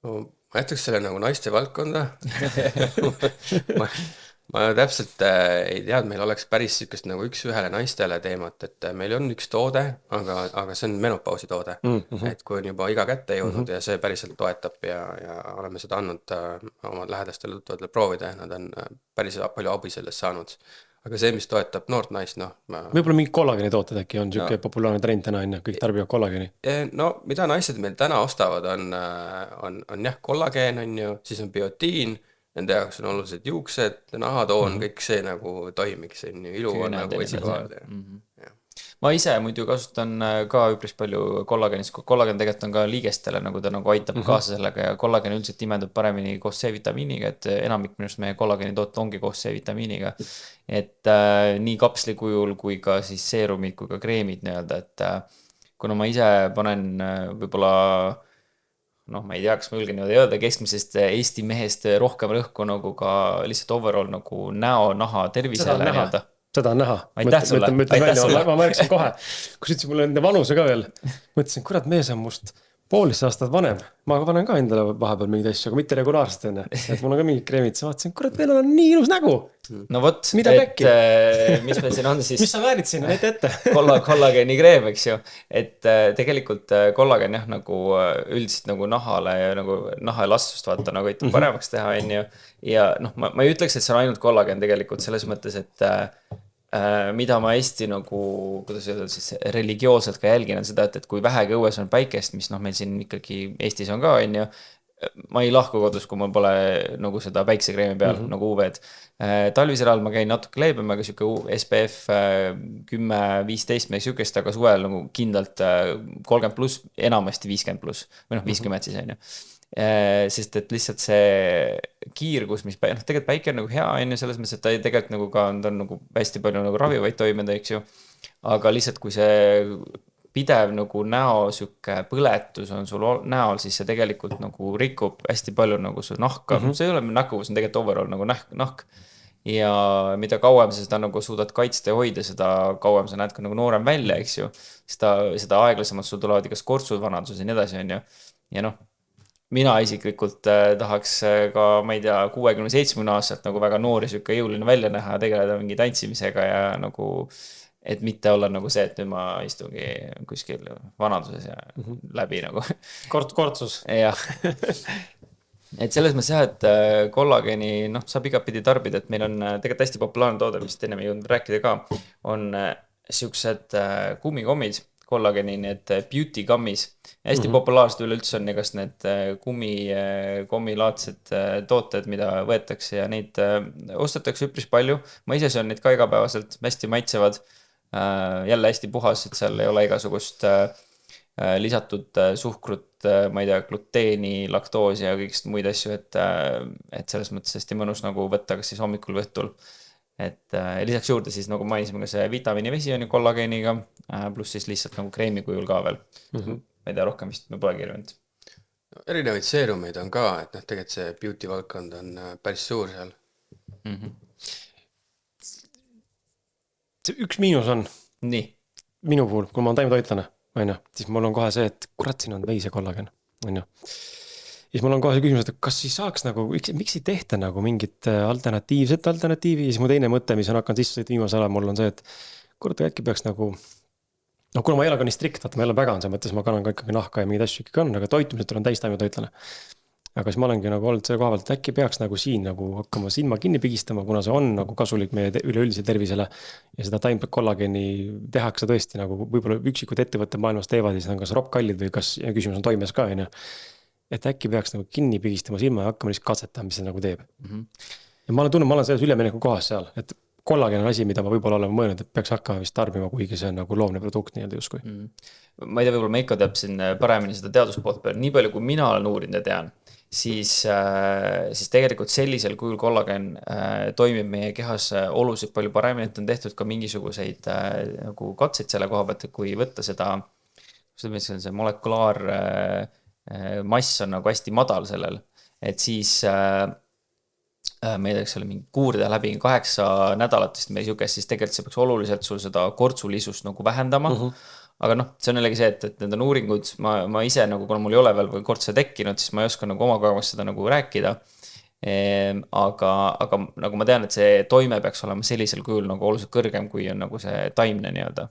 No, ma jätaks selle nagu naiste valdkonda. ma, ma täpselt ei tea, et meil oleks päris sükest nagu üks-ühele naistele teemat, et meil on üks toode, aga see on menopausi toode. Mhm, Et kui on juba iga kätte jõudnud mhm. ja see päriselt toetab ja oleme seda andnud oma lähedastele tuttavatele proovida ja nad on päris palju abi sellest saanud. aga see, mis toetab noort naist, noh, Võib-olla mingi kollageni tooted äkki on no siuke populaarne trend täna on ju, kõik tarbivad kollageni. No mida naised meil täna ostavad, on jah, kollageen on ju, siis on biotiin, nende jaoks on olulised juuksed, nahatoon, Mhm. kõik see nagu toimiks, on ju, ilu on küüned ja nagu nii edasi. esikohal ja jah. Ma ise muidu kasutan ka üpris palju kollageenist, kollagen tegelikult on ka liigestele, nagu ta nagu aitab kaasa sellega ja kollagen üldiselt imendub paremini koos C-vitamiiniga, et enamik minust meie kollageni tooted ongi koos C-vitamiiniga. Et nii kapsli kujul kui ka siis seerumid kui ka kreemid nii-öelda, et kuna ma ise panen võib-olla noh, ma ei tea, kas ma julgen niimoodi öelda, keskmisest Eesti mehest rohkem rõhku nagu ka lihtsalt overall nagu näo, naha, Seda on tervisele näha, nii-öelda. seda on näha. Aitäh sulle, Mõtlen aitäh välja, sulle. ma märkasin kohe, kus ütlesin mulle enda vanuse ka veel. Mõtlesin, kurat, mees on must 1,5 aastat vanem. Ma panen ka endale vahepeal mingeid asju, aga mitte regulaarselt enne. Et mul on ka mingid kreemid, sa vaatasin, kurat, veel on nii ilus nägu. No vot, Mida et päkki? mis meil siin on siis Mis sa väärid sinna, näita ette. kollageeni kreem, eks ju. Et tegelikult kollagen jah, nagu üldiselt nagu nahale ja nagu naha elastust vaata nagu aitab paremaks teha, on ju. Ja noh, ma ei ütleks, et see on ainult kollagen tegelikult selles mõttes, et mida ma hästi nagu, kuidas öelda siis religioosselt ka jälgin, on seda, et kui vähegi õues on päikest, mis noh, meil siin ikkagi Eestis on ka, on ju, ma ei lahku kodus, kui mul pole nagu seda päiksekreemi peal nagu UV-d. Talvisel ajal ma käin natuke leebemaga, sihuke SPF 10-15 midagi sihukest, aga suvel nagu kindlalt 30+, enamasti 50+, või noh, 50 siis on ju. Sest et lihtsalt see kiirgus, mis noh, tegelikult päike on nagu hea, on ju, selles mõttes, et ta tegelikult nagu ka ta on nagu hästi palju nagu ravivaid toimeid, eks ju. Aga lihtsalt, kui see pidev nagu näo sihuke põletus on sul näol, siis see tegelikult nagu rikub hästi palju nagu su nahka. See ei ole nägu, see on tegelikult overall nagu nahk. Ja mida kauem sa seda nagu suudad kaitsta ja hoida, seda kauem sa näed ka nagu noorem välja, eks ju. Seda aeglasemalt sul tulevad igas kortsud vanaduses ja nii edasi, on ju. Ja noh, mina isiklikult tahaks ka, ma ei tea, 60-70 aastat nagu väga noori sihuke jõuline välja näha ja tegeleda mingi tantsimisega ja nagu, et mitte olla nagu see, et nüüd ma istungi kuskil vanaduses ja läbi nagu. Kortsus. Jah. Et selles mõttes jah, et kollageni noh, saab igapidi tarbida, et meil on tegelikult hästi populaarne toode, mis ennem ei jõudnud rääkida ka, on siuksed kummikommid, kollageni need beauty gummis. Hästi populaarsed üleüldse on igast need kommilaadsed tooted, mida võetakse ja neid ostetakse üpris palju. Ma ise söön neid ka igapäevaselt, hästi maitsevad, jälle hästi puhas, et seal ei ole igasugust lisatud suhkrut, ma ei tea, gluteeni, laktoosi ja kõigist muid asju, et selles mõttes hästi mõnus nagu võtta kas siis hommikul või õhtul. Et lisaks juurde siis nagu mainisime ka see vitamiinivesi on ju kollageeniga, pluss siis lihtsalt nagu kreemi kujul ka veel. Ma ei tea, rohkem vist me pole kirjunud. Erinevaid seerumeid on ka, et noh, tegelikult see beauty valdkond on päris suur seal. See üks miinus on Nii. minu puhul, kui ma olen taimetoitlane, on ju, siis mul on kohe see, et kurat, siin on veisekollagen, on ju. Siis mul on kohe see küsimus, et kas siis saaks nagu, miks ei tehta nagu mingit alternatiivset alternatiivi, ja siis mu teine mõte, mis on hakanud sisse viimasel ajal, mul on see, et kurat, äkki peaks nagu, no kuna ma ei ole ka nii strikt, vaata, ma ei ole vegan, see mõttes ma kannan ka ikkagi nahka ja mingeid asju ikkagi on, aga toitumiselt olen täistaimetoitlane. Aga siis ma olengi nagu olnud selle koha pealt, et äkki peaks nagu siin nagu hakkama silma kinni pigistama, kuna see on nagu kasulik meie üleüldisele tervisele ja seda taimkollageni tehakse tõesti nagu võib-olla üksikud ettevõtted maailmas teevad, siis on kas ropkallid või kas küsimus on toimes ka, on ju. Et äkki peaks nagu kinni pigistama silma ja hakkama lihtsalt katsetama, mis see nagu teeb. Ja ma olen selles ülemineku kohas seal, et kollagen on asi, mida ma võib-olla olen mõelnud, et peaks hakkama vist tarbima, kuigi see on nagu loomne produkt nii-öelda justkui. Ma ei tea, võib-olla Meiko teab siin paremini seda teaduspoolt peal, nii palju kui mina olen uurinud ja tean, siis tegelikult sellisel kujul kollagen toimib meie kehas oluliselt palju paremini, et on tehtud ka mingisuguseid nagu katseid selle koha pealt, et kui võtta seda, see molekulaar mass on nagu hästi madal sellel, et siis ma ei tea, kas oli mingi kuurida läbi 8 nädalat, sest me siukest, siis tegelikult see peaks oluliselt sul seda kortsulisust nagu vähendama. aga noh, see on jällegi see, et need on uuringud, ma ise nagu, kuna mul ei ole veel kord seda tekkinud, siis ma ei oska nagu oma kogemust seda nagu rääkida. Aga nagu ma tean, et see toime peaks olema sellisel kujul nagu oluliselt kõrgem, kui on nagu see taimne nii-öelda.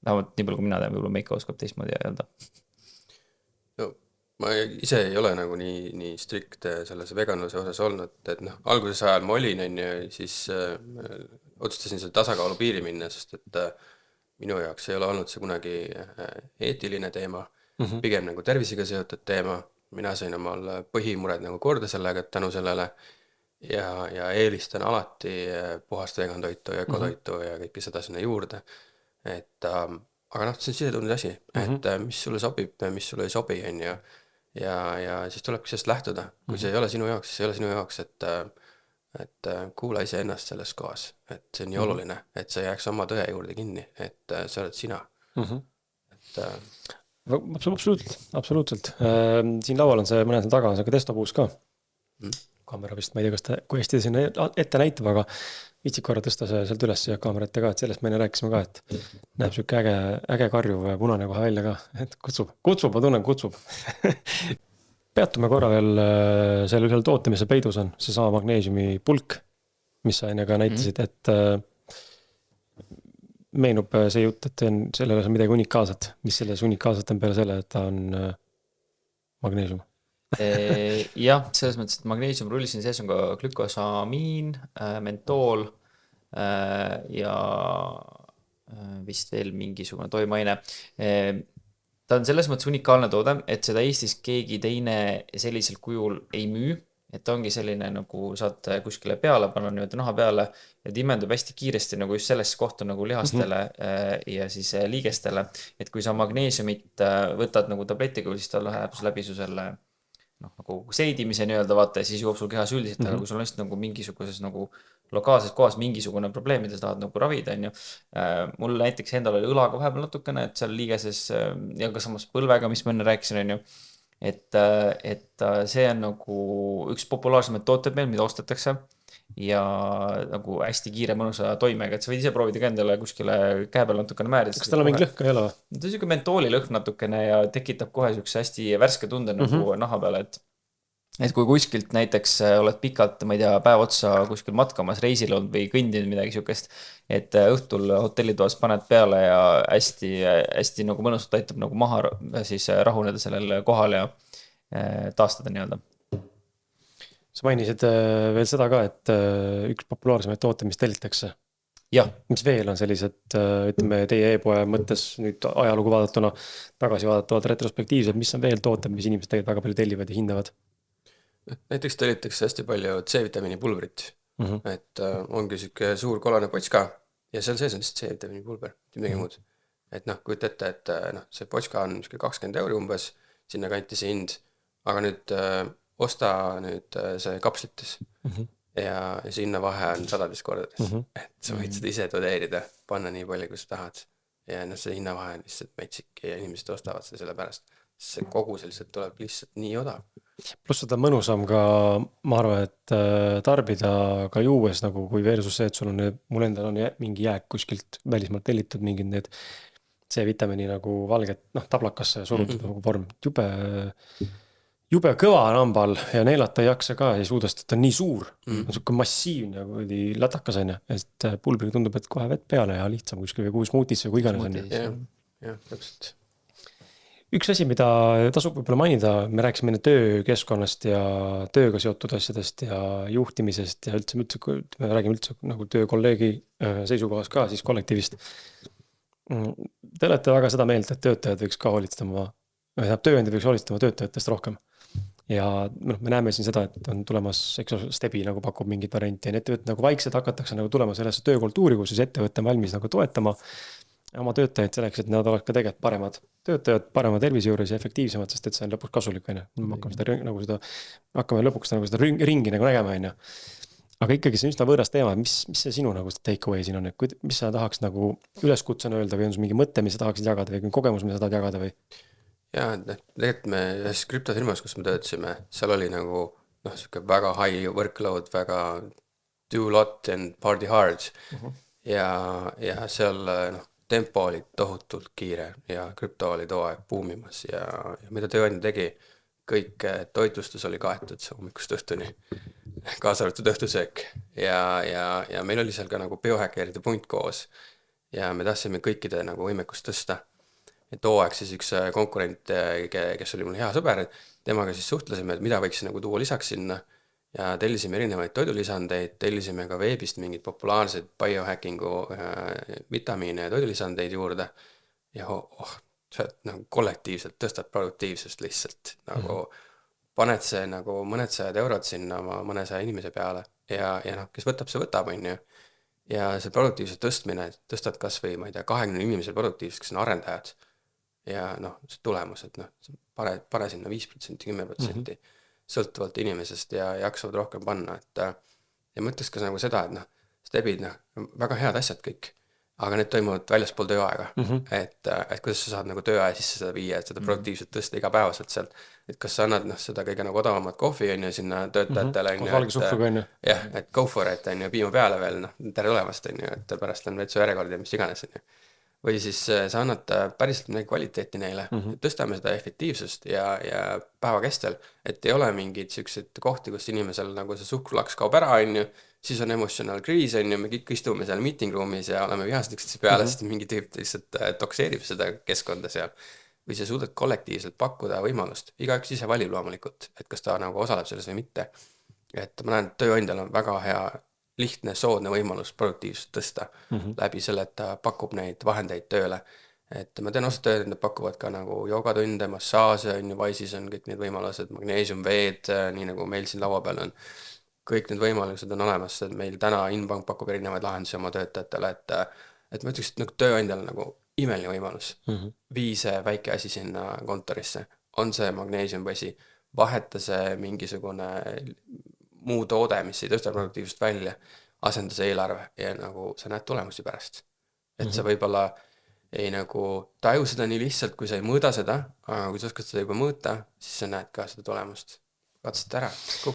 Vähemalt nii palju, kui mina tean, võib-olla Meiko oskab teistmoodi öelda. No, ma ise ei ole nagu nii strikt selles veganluse osas olnud, et noh, alguses ajal ma olin, siis otsustasin selle tasakaalu piiri minna, sest et minu jaoks ei ole olnud see kunagi eetiline teema, pigem nagu tervisega seotud teema. Mina sain omal põhimured nagu korda sellega, et tänu sellele ja eelistan alati puhast vegantoitu ja ökotoitu ja kõike seda sinna juurde. Et, aga noh, see on sisetunde asi, et mis sulle sobib, mis sulle ei sobi, on ju. Ja siis tulebki sellest lähtuda. Kui see ei ole sinu jaoks, siis ei ole sinu jaoks, et kuula ise ennast selles kohas. Et see on nii oluline, et sa jääks oma tõe juurde kinni, et see oled sina. Et Absoluutselt. Siin laual on see mõned taga, on see ka testopuus ka. Kaamera vist, ma ei tea, kui hästi sinna ette näitab, aga viitsib korra tõsta see sealt üles ja kaamera ette ka, et sellest me enne rääkisime ka, et näeb siuke äge karjuv punane kohe välja ka, et kutsub, ma tunnen, kutsub. Peatume korra veel selle ühel toote, mis see peidus on, see sama magneesiumi pulk, mis sa enne ka näitasid, et meenub see jutt, et sellele on midagi unikaalset. Mis selles unikaalset on peale selle, et ta on magneesium? Jah, selles mõttes, et magneesium rullisin sees on ka glükosamiin, mentool ja vist veel mingisugune toimaine. Ta on selles mõttes unikaalne toode, et seda Eestis keegi teine sellisel kujul ei müü. Et ongi selline nagu saad kuskile peale, panna niimoodi naha peale ja imendub hästi kiiresti nagu just selles kohta nagu lihastele ja siis liigestele. Et kui sa magneesiumit võtad nagu tabletiga, siis ta läheb läbi su selle nagu seidimise nii-öelda vaata ja siis jõuab sul kehas üldiselt, aga kui sul on lihtsalt nagu mingisuguses nagu lokaalses kohas mingisugune probleem, mida sa tahad nagu ravida, on ju. Mul näiteks endal oli õlaga vahepeal natukene, et seal liigeses ja ka samas põlvega, mis ma enne rääkisin, on ju. Et see on nagu üks populaarsemaid tooted meil, mida ostetakse ja nagu hästi kiire mõnusa toimega, et sa võid ise proovida ka endale kuskile käe peal natukene määrida. Kas tal on mingi lõhk ei ole? Ta on selline mentooli lõhn natukene ja tekitab kohe selline hästi värske tunde nagu naha peale, et kui kuskilt näiteks oled pikalt, ma ei tea, päev otsa kuskil matkamas, reisil olnud või kõndinud midagi sihukest, et õhtul hotellitoas paned peale ja hästi nagu mõnusalt aitab nagu maha siis rahuneda sellel kohal ja taastada nii-öelda. Sa mainisid veel seda ka, et üks populaarsemaid toote, mis tellitakse. Jah. Mis veel on sellised, ütleme, teie e-poe mõttes nüüd ajalugu vaadatuna, tagasi vaadatavad retrospektiivsed, mis on veel tooted, mis inimesed tegelikult väga palju tellivad ja hindavad? Näiteks tellitakse hästi palju C-vitamiini pulbrit, et ongi siuke suur kollane potska ja seal sees on lihtsalt C-vitamiini pulber, midagi muud. Et noh, kujuta ette, et see potska on 20 € umbes, sinna kanti see hind, aga nüüd osta nüüd see kapslites ja sinna vahe on 100 kordades, et sa võid seda ise dodeerida, panna nii palju, kui sa tahad ja see hinnavahe on lihtsalt metsik ja inimesed ostavad seda selle pärast, see kogus lihtsalt tuleb lihtsalt nii odav. Pluss seda mõnusam ka, ma arvan, et tarbida ka juues nagu kui versus see, et sul on, mul endal on mingi jääk kuskilt välismaalt tellitud mingid need C-vitamiini nagu valget, tablakasse surutud nagu vorm. Jube kõva nambal ja neelata ei jaksa ka, ei suudast, et ta on nii suur. On selline massiivne või latakas on, et pulbriga tundub, et kohe vett peale ja lihtsam kuskil või kuus smoothies või iganes on. Jah, täpselt. Üks asi, mida tasub võib-olla mainida, me rääkisime enne töökeskkonnast ja tööga seotud asjadest ja juhtimisest ja üldse, me räägime üldse nagu töökolleegi seisukohas ka siis kollektiivist. Te olete väga seda meelt, et töötajad võiks ka hoolitsema, tööandjad võiks hoolitsema töötajatest rohkem. Ja me näeme siin seda, et on tulemas, Stebi nagu pakub mingit varianti ja ettevõtted nagu vaikselt hakatakse nagu tulema sellesse töökultuuri, kus siis ettevõtte on valmis nagu toetama oma töötajaid selleks, et nad oleks ka tegelikult paremad töötajad, parema tervise juures ja efektiivsemad, sest et see on lõpuks kasulik, on ju. Me hakkame lõpuks nagu seda ringi nagu nägema, on ju. Aga ikkagi see on üsna võõras teema, mis see sinu nagu take away siin on, et mis sa tahaks nagu üleskutsena öelda või on sul mingi mõte, mis sa tahaksid jagada või kogemus, mis sa tahad jagada või? Jaa, tegelikult me ühes krüptofirmas, kus me töötasime, seal oli nagu siuke väga high workload, väga do lot and party hard ja seal tempo oli tohutult kiire ja krüpto oli too aeg buumimas ja mida tööandja tegi, kõik toitlustus oli kaetud hommikust õhtuni, kaasa arvatud õhtusöök ja meil oli seal ka nagu biohäkkeride punt koos ja me tahtsime kõikide nagu võimekust tõsta. Ja too aeg siis üks konkurent, kes oli mul hea sõber, temaga siis suhtlesime, et mida võiks nagu tuua lisaks sinna ja tellisime erinevaid toidulisandeid, tellisime ka veebist mingid populaarseid biohackingu vitamiine ja toidulisandeid juurde ja sa nagu kollektiivselt tõstad produktiivsust lihtsalt, nagu paned see nagu mõned sajad eurod sinna oma mõnesaja inimese peale ja noh, kes võtab, see võtab, on ju. Ja see produktiivse tõstmine, tõstad kas või, ma ei tea, 20 inimesel produktiivsust, kes on arendajad ja noh, see tulemus, et noh, pane sinna 5%, 10%, sõltuvalt inimesest ja jaksavad rohkem panna, et ja ma ütleks ka nagu seda, et noh, stebid, noh, väga head asjad kõik, aga need toimuvad väljaspool tööaega, et kuidas sa saad nagu tööaja sisse seda viia, et seda produktiivselt tõsta igapäevaselt sealt, et kas sa annad noh, seda kõige nagu odavamat kohvi, on ju, sinna töötajatele, on ju, valgesuhkruga, on ju. jah, et go for it, on ju, piima peale veel, noh, tere tulemast, on ju, et pärast on vetsu järjekord ja mis iganes, on ju. Või siis sa annad päriselt midagi kvaliteeti neile, tõstame seda efektiivsust ja päeva kestel, et ei ole mingeid selliseid kohti, kus inimesel nagu see suhkrulaks kaob ära, on ju, siis on emotional kriis, on ju, me kõik istume seal meeting room'is ja oleme vihased üksteise peale, sest mingi tüüp lihtsalt tokseerib seda keskkonda seal. Või sa suudad kollektiivselt pakkuda võimalust, igaüks ise valib loomulikult, et kas ta nagu osaleb selles või mitte. Et ma näen, et tööandjal on väga hea lihtne, soodne võimalus produktiivsust tõsta läbi selle, et ta pakub neid vahendeid tööle. Et ma tean, osad tööandjad pakuvad ka nagu joogatunde, massaaže, on ju, Wise'is on kõik need võimalused, magneesiumveed, nii nagu meil siin laua peal on. Kõik need võimalused on olemas, et meil täna Inbank pakub erinevaid lahendusi oma töötajatele, et ma ütleks, et nagu tööandjal nagu imeline võimalus. Vii see väike asi sinna kontorisse, on see magneesiumvesi, vaheta see mingisugune muu toode, mis ei tõsta produktiivsust välja, asenda see eelarve ja nagu sa näed tulemusi pärast. Et sa võib-olla ei nagu taju seda nii lihtsalt, kui sa ei mõõda seda, aga kui sa oskad seda juba mõõta, siis sa näed ka seda tulemust. Katseta ära.